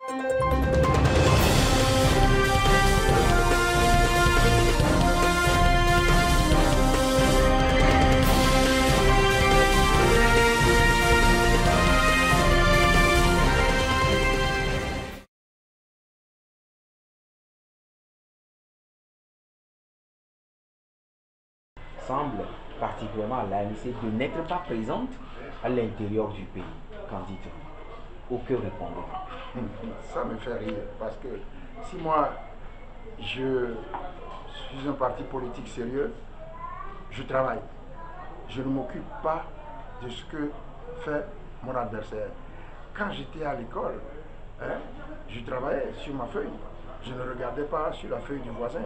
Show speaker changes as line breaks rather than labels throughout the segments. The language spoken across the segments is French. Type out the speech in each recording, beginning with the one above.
Semble particulièrement à l'ANC de n'être pas présente à l'intérieur du pays. Qu'en dites-vous? Ou que répondez-vous?
Ça me fait rire parce que si moi je suis un parti politique sérieux, je travaille. Je ne m'occupe pas de ce que fait mon adversaire. Quand j'étais à l'école, je travaillais sur ma feuille. Je ne regardais pas sur la feuille du voisin.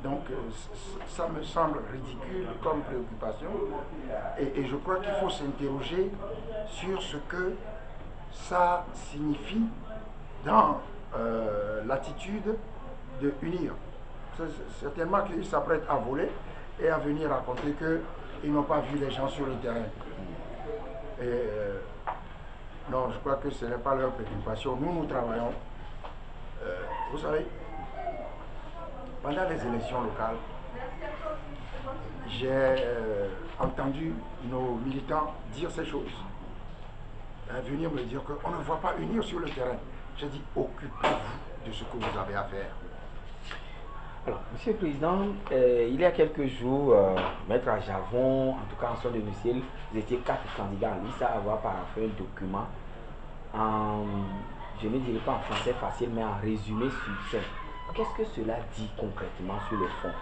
Donc ça me semble ridicule comme préoccupation. Et je crois qu'il faut s'interroger sur ce que ça signifie dans l'attitude de unir. Certainement qu'ils s'apprêtent à voler et à venir raconter qu'ils n'ont pas vu les gens sur le terrain. Et non, je crois que ce n'est pas leur préoccupation. Nous travaillons. Vous savez, pendant les élections locales, j'ai entendu nos militants dire ces choses. Venir me dire qu'on ne voit pas unir sur le terrain. J'ai dit, occupez-vous de ce que vous avez à faire.
Alors, Monsieur le Président, il y a quelques jours, Maître Ajavon, en tout cas en son domicile, vous étiez 4 candidats en liste à avoir paraphé un document en, je ne dirais pas en français facile, mais en résumé succinct. Qu'est-ce que cela dit concrètement sur le fond?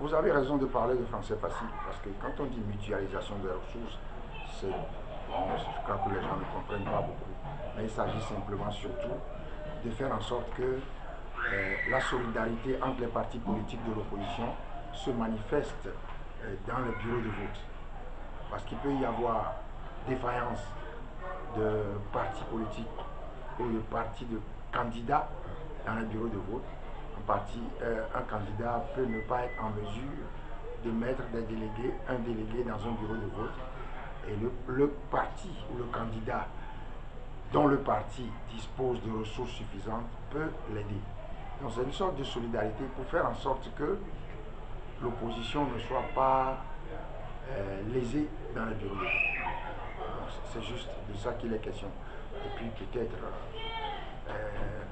Vous avez raison de parler de français facile, parce que quand on dit mutualisation des ressources, c'est bon, je crois que les gens ne comprennent pas beaucoup. Mais il s'agit simplement surtout de faire en sorte que la solidarité entre les partis politiques de l'opposition se manifeste dans le bureau de vote. Parce qu'il peut y avoir défaillance de partis politiques ou de partis de candidats dans le bureau de vote. Un candidat peut ne pas être en mesure de mettre des délégués, un délégué dans un bureau de vote. Et le parti ou le candidat dont le parti dispose de ressources suffisantes peut l'aider. Donc c'est une sorte de solidarité pour faire en sorte que l'opposition ne soit pas lésée dans le bureau de vote. C'est juste de ça qu'il est question. Et puis peut-être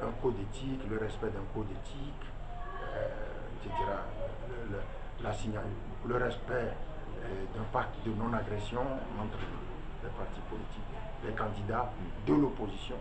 un code d'éthique, le respect d'un code d'éthique, etc. Le respect d'un pacte de non-agression entre les partis politiques, les candidats de l'opposition.